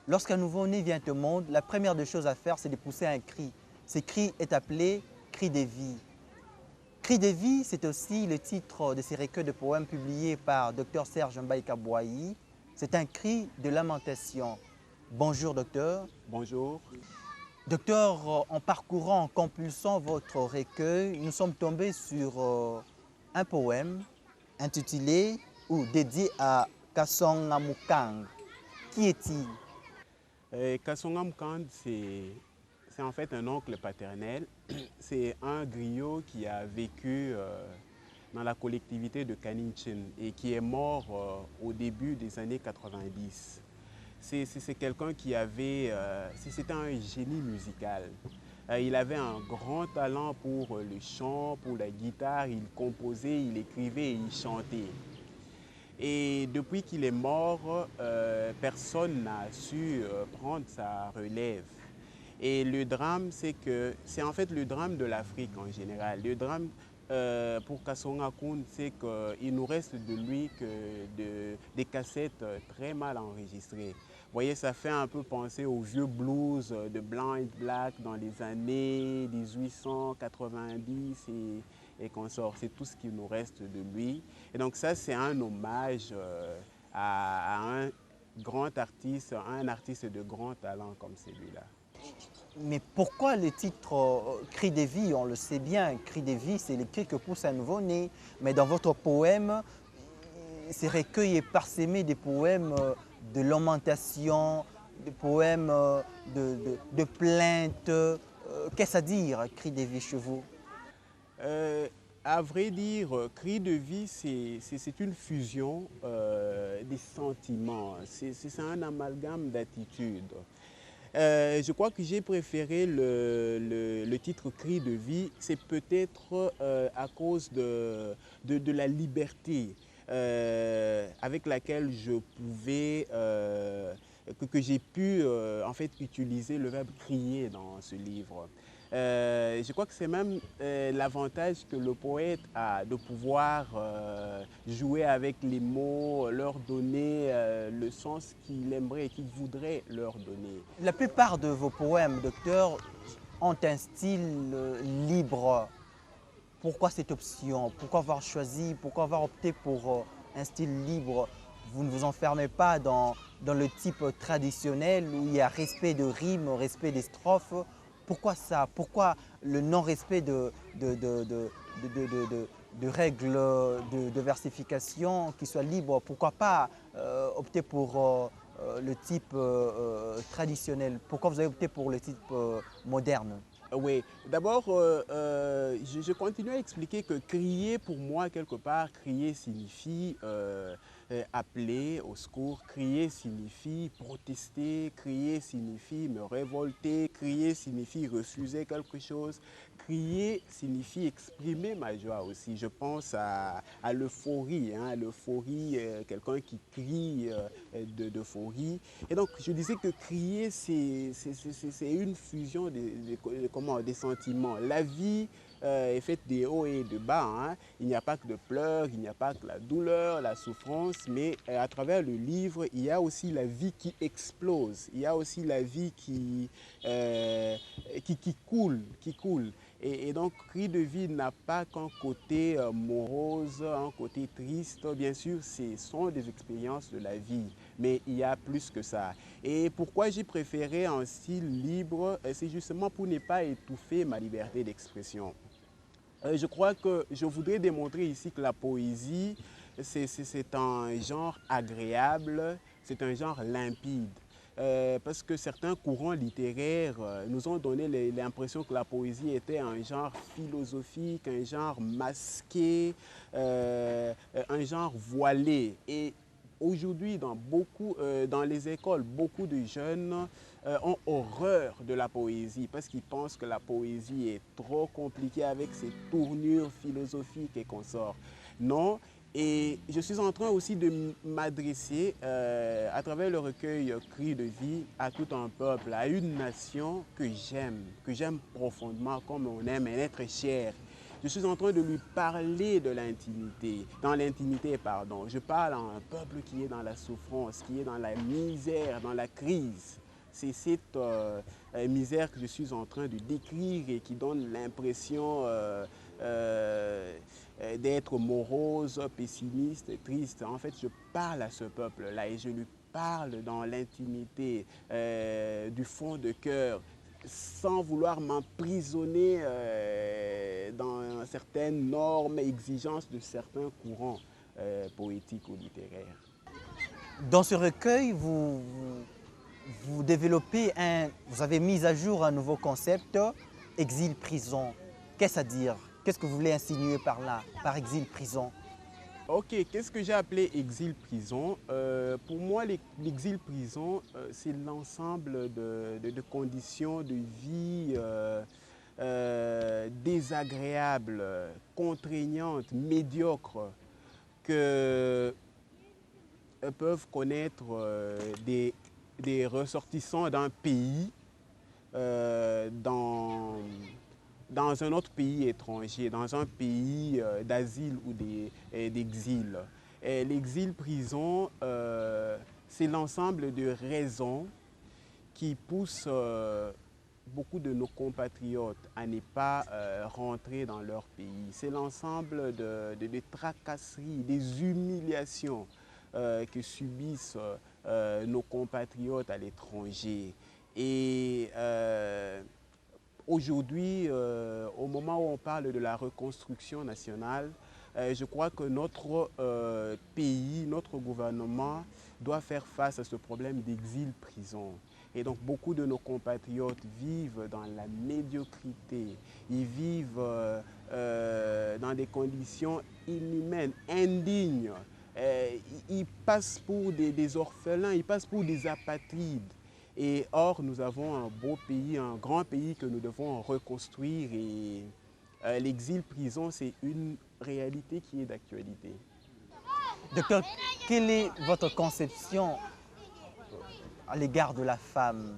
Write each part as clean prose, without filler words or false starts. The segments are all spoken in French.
Lorsqu'un nouveau-né vient au monde, la première des choses à faire, c'est de pousser un cri. Ce cri est appelé cri de vie. Cri de vie, c'est aussi le titre de ces recueils de poèmes publiés par Dr Serge Mbaïka Boahi. C'est un cri de lamentation. Bonjour docteur. Bonjour. Docteur, en parcourant, en compulsant votre recueil, nous sommes tombés sur un poème intitulé ou dédié à Kasonga Mukang. Qui est-il? Kasonga Mukand, c'est en fait un oncle paternel. C'est un griot qui a vécu dans la collectivité de Kaninchin et qui est mort au début des années 90. C'est quelqu'un qui avait, c'était un génie musical. Il avait un grand talent pour le chant, pour la guitare, il composait, il écrivait et il chantait. Et depuis qu'il est mort, personne n'a su prendre sa relève. Et le drame, c'est en fait le drame de l'Afrique en général. Le drame pour Kasonga Koun, c'est qu'il nous reste de lui que des cassettes très mal enregistrées. Vous voyez, ça fait un peu penser au vieux blues de Blind Black dans les années 1890 et consorts. C'est tout ce qui nous reste de lui. Et donc ça, c'est un hommage à un grand artiste, un artiste de grand talent comme celui-là. Mais pourquoi le titre Cri de vie? On le sait bien, Cri de vie, c'est le cri que pousse un nouveau-né. Mais dans votre poème, ces recueils est parsemé des poèmes de lamentation, des poèmes de plainte. Qu'est-ce à dire, Cri de vie chez vous? À vrai dire, cri de vie, c'est une fusion des sentiments. C'est un amalgame d'attitudes. Je crois que j'ai préféré le titre Cri de vie. C'est peut-être à cause de la liberté avec laquelle je pouvais, que j'ai pu en fait utiliser le verbe crier dans ce livre. Je crois que c'est même l'avantage que le poète a de pouvoir jouer avec les mots, leur donner le sens qu'il aimerait et qu'il voudrait leur donner. La plupart de vos poèmes, docteur, ont un style libre. Pourquoi cette option? Pourquoi avoir choisi, pourquoi avoir opté pour un style libre? Vous ne vous enfermez pas dans le type traditionnel où il y a respect de rimes, respect des strophes. Pourquoi ça? Pourquoi le non-respect de règles de versification qui soient libres? Pourquoi pas opter pour le type traditionnel? Pourquoi vous avez opté pour le type moderne? Oui, d'abord, je continue à expliquer que crier, pour moi, quelque part, crier signifie appeler au secours, crier signifie protester, crier signifie me révolter, crier signifie refuser quelque chose, crier signifie exprimer ma joie aussi. Je pense à l'euphorie, hein, l'euphorie, quelqu'un qui crie d'euphorie. Et donc, je disais que crier, c'est une fusion des sentiments. La vie est faite des hauts et des bas. Hein. Il n'y a pas que de pleurs, il n'y a pas que la douleur, la souffrance, mais à travers le livre, il y a aussi la vie qui explose. Il y a aussi la vie qui coule, qui coule. Et donc, Cri de vie n'a pas qu'un côté morose, un côté triste. Bien sûr, ce sont des expériences de la vie, mais il y a plus que ça. Et pourquoi j'ai préféré un style libre, c'est justement pour ne pas étouffer ma liberté d'expression. Je crois que je voudrais démontrer ici que la poésie, c'est un genre agréable, c'est un genre limpide. Parce que certains courants littéraires nous ont donné l'impression que la poésie était un genre philosophique, un genre masqué, un genre voilé. Et Aujourd'hui, dans les écoles, beaucoup de jeunes ont horreur de la poésie parce qu'ils pensent que la poésie est trop compliquée avec ses tournures philosophiques et consorts. Non, et je suis en train aussi de m'adresser à travers le recueil Cris de vie à tout un peuple, à une nation que j'aime profondément comme on aime un être cher. Je suis en train de lui parler de l'intimité, dans l'intimité, pardon. Je parle à un peuple qui est dans la souffrance, qui est dans la misère, dans la crise. C'est cette misère que je suis en train de décrire et qui donne l'impression d'être morose, pessimiste, triste. En fait, je parle à ce peuple-là et je lui parle dans l'intimité, du fond de cœur, sans vouloir m'emprisonner dans certaines normes, exigences de certains courants poétiques ou littéraires. Dans ce recueil, vous développez vous avez mis à jour un nouveau concept, exil-prison. Qu'est-ce à dire? Qu'est-ce que vous voulez insinuer par là, par exil-prison? Ok, qu'est-ce que j'ai appelé exil-prison? Pour moi, l'exil-prison, c'est l'ensemble de conditions de vie désagréables, contraignantes, médiocres que peuvent connaître des ressortissants d'un pays dans un autre pays étranger, dans un pays d'asile ou d'exil. L'exil-prison, c'est l'ensemble de raisons qui poussent beaucoup de nos compatriotes à ne pas rentrer dans leur pays. C'est l'ensemble de tracasseries, des humiliations que subissent nos compatriotes à l'étranger. Et aujourd'hui, au moment où on parle de la reconstruction nationale, je crois que notre pays, notre gouvernement doit faire face à ce problème d'exil-prison. Et donc beaucoup de nos compatriotes vivent dans la médiocrité, ils vivent dans des conditions inhumaines, indignes. Ils passent pour des orphelins, ils passent pour des apatrides. Et or, nous avons un beau pays, un grand pays que nous devons reconstruire. Et l'exil-prison, c'est une réalité qui est d'actualité. Docteur, quelle est votre conception à l'égard de la femme?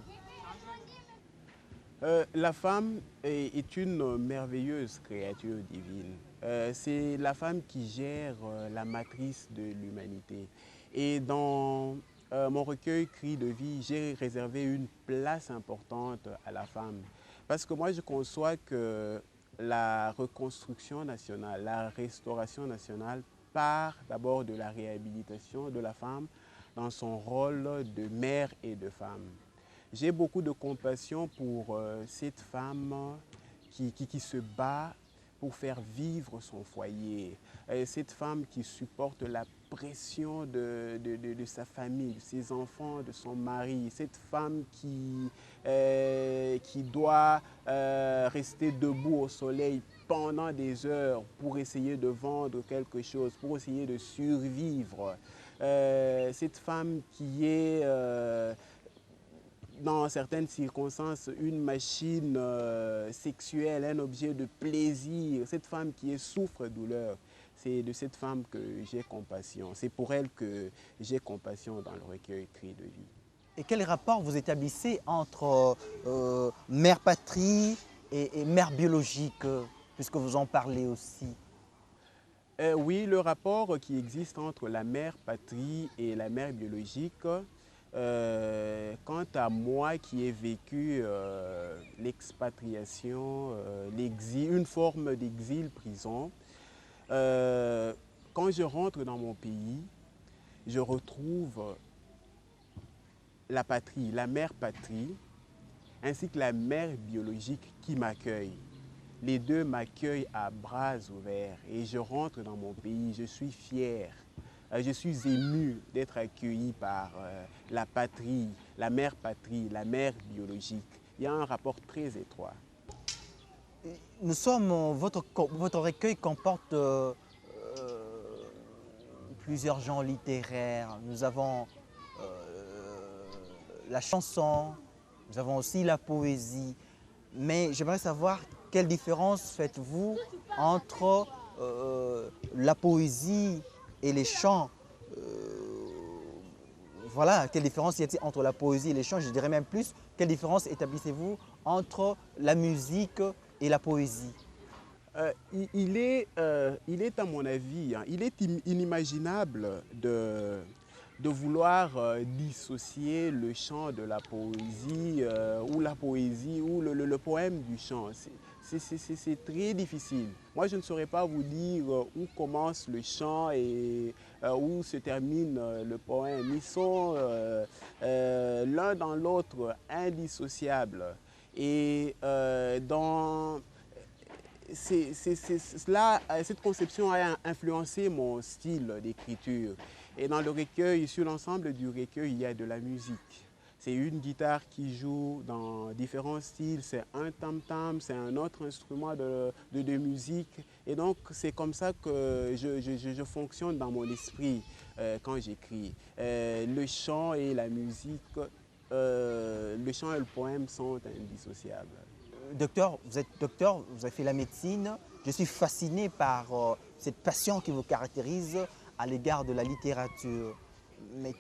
La femme est une merveilleuse créature divine. C'est la femme qui gère la matrice de l'humanité. Et dans mon recueil Cris de vie, j'ai réservé une place importante à la femme. Parce que moi, je conçois que la reconstruction nationale, la restauration nationale part d'abord de la réhabilitation de la femme dans son rôle de mère et de femme. J'ai beaucoup de compassion pour cette femme qui se bat pour faire vivre son foyer. Cette femme qui supporte la pression de sa famille, de ses enfants, de son mari. Cette femme qui doit rester debout au soleil pendant des heures pour essayer de vendre quelque chose, pour essayer de survivre. Cette femme qui est dans certaines circonstances, une machine sexuelle, un objet de plaisir, cette femme qui souffre douleur, c'est de cette femme que j'ai compassion. C'est pour elle que j'ai compassion dans le recueil Cris de vie. Et quel rapport vous établissez entre mère patrie et mère biologique, puisque vous en parlez aussi? Oui, le rapport qui existe entre la mère patrie et la mère biologique, quant à moi qui ai vécu l'expatriation, l'exil, une forme d'exil-prison, quand je rentre dans mon pays, je retrouve la patrie, la mère patrie, ainsi que la mère biologique qui m'accueille. Les deux m'accueillent à bras ouverts et je rentre dans mon pays, je suis fier. Je suis ému d'être accueilli par la patrie, la mère biologique. Il y a un rapport très étroit. Votre recueil comporte plusieurs genres littéraires. Nous avons la chanson, nous avons aussi la poésie. Mais j'aimerais savoir quelle différence faites-vous entre la poésie et les chants. Voilà, quelle différence y a-t-il entre la poésie et les chants? Je dirais même plus, quelle différence établissez-vous entre la musique et la poésie? Il est à mon avis, hein, il est inimaginable de vouloir dissocier le chant de la poésie ou la poésie ou le poème du chant. C'est très difficile. Moi, je ne saurais pas vous dire où commence le chant et où se termine le poème. Ils sont l'un dans l'autre indissociables. Et cette conception a influencé mon style d'écriture. Et dans le recueil, sur l'ensemble du recueil, il y a de la musique. C'est une guitare qui joue dans différents styles, c'est un tam-tam, c'est un autre instrument de musique. Et donc, c'est comme ça que je fonctionne dans mon esprit quand j'écris. Le chant et la musique, le chant et le poème sont indissociables. Docteur, vous êtes docteur, vous avez fait la médecine. Je suis fasciné par cette passion qui vous caractérise à l'égard de la littérature. Mais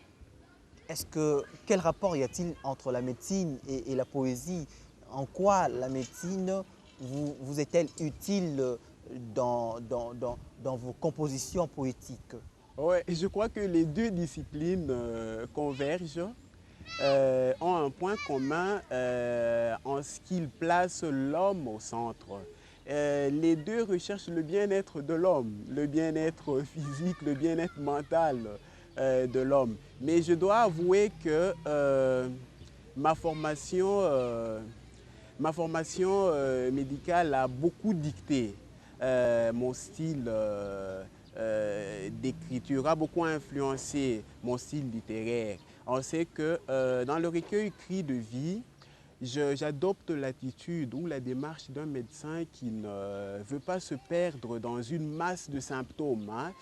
quel rapport y a-t-il entre la médecine et la poésie? En quoi la médecine vous est-elle utile dans vos compositions poétiques? Ouais, je crois que les deux disciplines convergent, ont un point commun en ce qu'ils placent l'homme au centre. Les deux recherchent le bien-être de l'homme, le bien-être physique, le bien-être mental de l'homme. Mais je dois avouer que ma formation médicale a beaucoup dicté mon style d'écriture, a beaucoup influencé mon style littéraire. On sait que dans le recueil Cris de vie, j'adopte l'attitude ou la démarche d'un médecin qui ne veut pas se perdre dans une masse de symptômes, hein,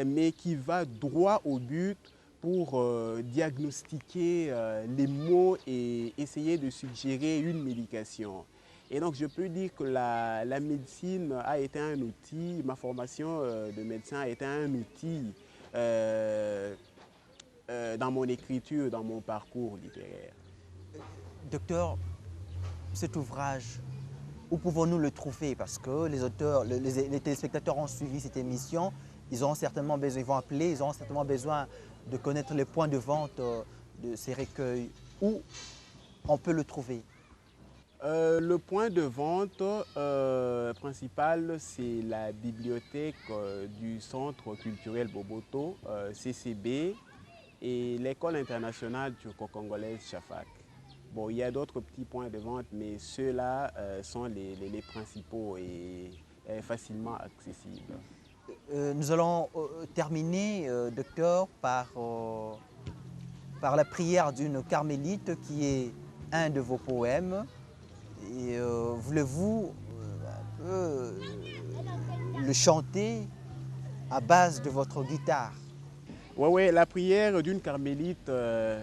mais qui va droit au but pour diagnostiquer les maux et essayer de suggérer une médication. Et donc je peux dire que la médecine a été un outil, ma formation de médecin a été un outil dans mon écriture, dans mon parcours littéraire. Docteur, cet ouvrage, où pouvons-nous le trouver? Parce que les auteurs, les téléspectateurs ont suivi cette émission, ils auront certainement besoin, ils vont appeler, ils auront certainement besoin de connaître les points de vente de ces recueils. Où on peut le trouver? Le point de vente principal, c'est la bibliothèque du Centre culturel Boboto, CCB, et l'école internationale turco-congolaise Chafak. Bon, il y a d'autres petits points de vente, mais ceux-là sont les principaux et facilement accessibles. Nous allons terminer, docteur, par la prière d'une carmélite qui est un de vos poèmes. Et voulez-vous un peu le chanter à base de votre guitare? Ouais, la prière d'une carmélite a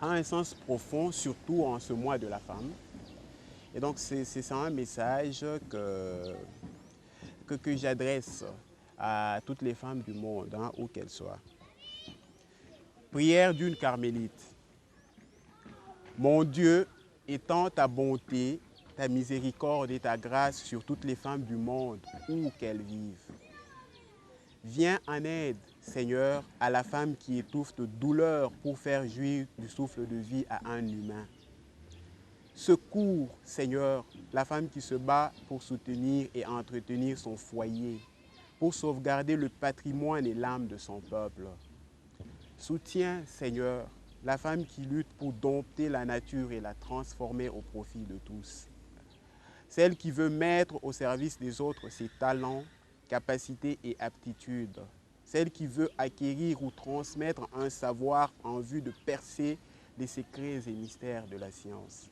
un sens profond, surtout en ce mois de la femme. Et donc c'est ça un message que j'adresse à toutes les femmes du monde, hein, où qu'elles soient. Prière d'une carmélite. Mon Dieu, étends ta bonté, ta miséricorde et ta grâce sur toutes les femmes du monde, où qu'elles vivent. Viens en aide, Seigneur, à la femme qui étouffe de douleur pour faire jouir du souffle de vie à un humain. Secours, Seigneur, la femme qui se bat pour soutenir et entretenir son foyer, pour sauvegarder le patrimoine et l'âme de son peuple. Soutiens, Seigneur, la femme qui lutte pour dompter la nature et la transformer au profit de tous. Celle qui veut mettre au service des autres ses talents, capacités et aptitudes. Celle qui veut acquérir ou transmettre un savoir en vue de percer les secrets et mystères de la science.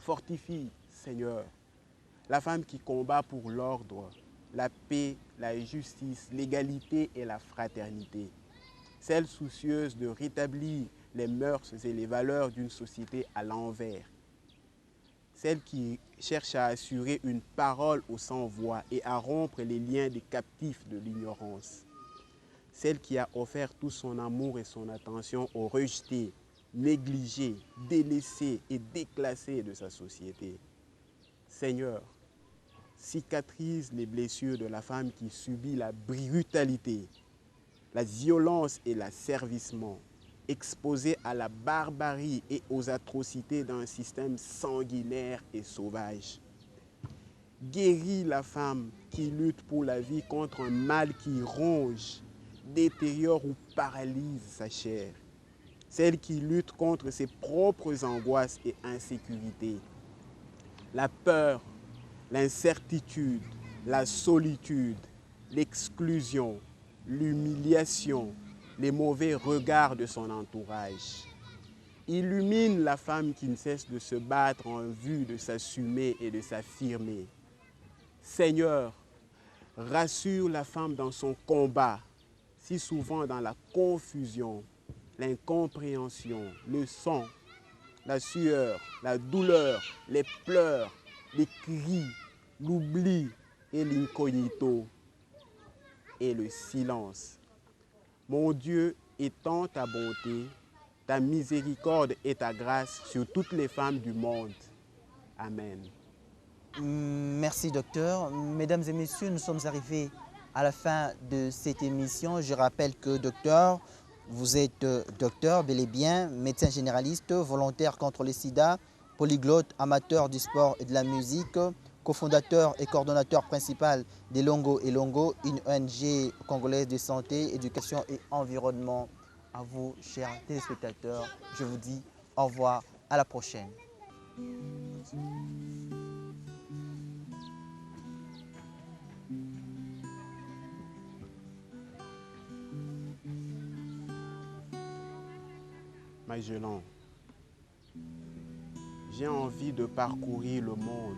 Fortifie, Seigneur, la femme qui combat pour l'ordre, la paix, la justice, l'égalité et la fraternité. Celle soucieuse de rétablir les mœurs et les valeurs d'une société à l'envers. Celle qui cherche à assurer une parole aux sans-voix et à rompre les liens des captifs de l'ignorance. Celle qui a offert tout son amour et son attention aux rejetés, négligés, délaissés et déclassés de sa société. Seigneur, cicatrise les blessures de la femme qui subit la brutalité, la violence et l'asservissement, exposée à la barbarie et aux atrocités d'un système sanguinaire et sauvage. Guéris la femme qui lutte pour la vie contre un mal qui ronge, détériore ou paralyse sa chair. Celle qui lutte contre ses propres angoisses et insécurités. La peur, l'incertitude, la solitude, l'exclusion, l'humiliation, les mauvais regards de son entourage. Illumine la femme qui ne cesse de se battre en vue de s'assumer et de s'affirmer. Seigneur, rassure la femme dans son combat, si souvent dans la confusion, l'incompréhension, le sang, la sueur, la douleur, les pleurs, les cris, l'oubli et l'incognito et le silence. Mon Dieu, étends ta bonté, ta miséricorde et ta grâce sur toutes les femmes du monde. Amen. Merci docteur. Mesdames et messieurs, nous sommes arrivés à la fin de cette émission. Je rappelle que docteur, vous êtes docteur, bel et bien, médecin généraliste, volontaire contre le sida, polyglotte, amateur du sport et de la musique, cofondateur et coordonnateur principal des Longo et Longo, une ONG congolaise de santé, éducation et environnement. À vous, chers téléspectateurs, je vous dis au revoir, à la prochaine. Magellan, j'ai envie de parcourir le monde,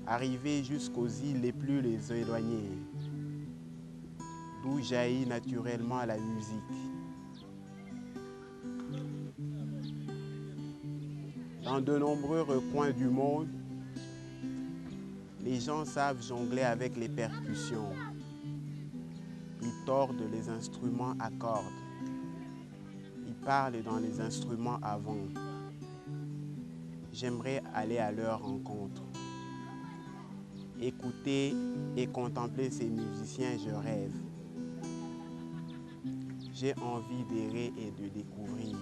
arriver jusqu'aux îles les plus éloignées, d'où jaillit naturellement la musique. Dans de nombreux recoins du monde, les gens savent jongler avec les percussions. Ils tordent les instruments à cordes. Ils parlent dans les instruments à vent. J'aimerais aller à leur rencontre. Écouter et contempler ces musiciens, je rêve. J'ai envie d'errer et de découvrir.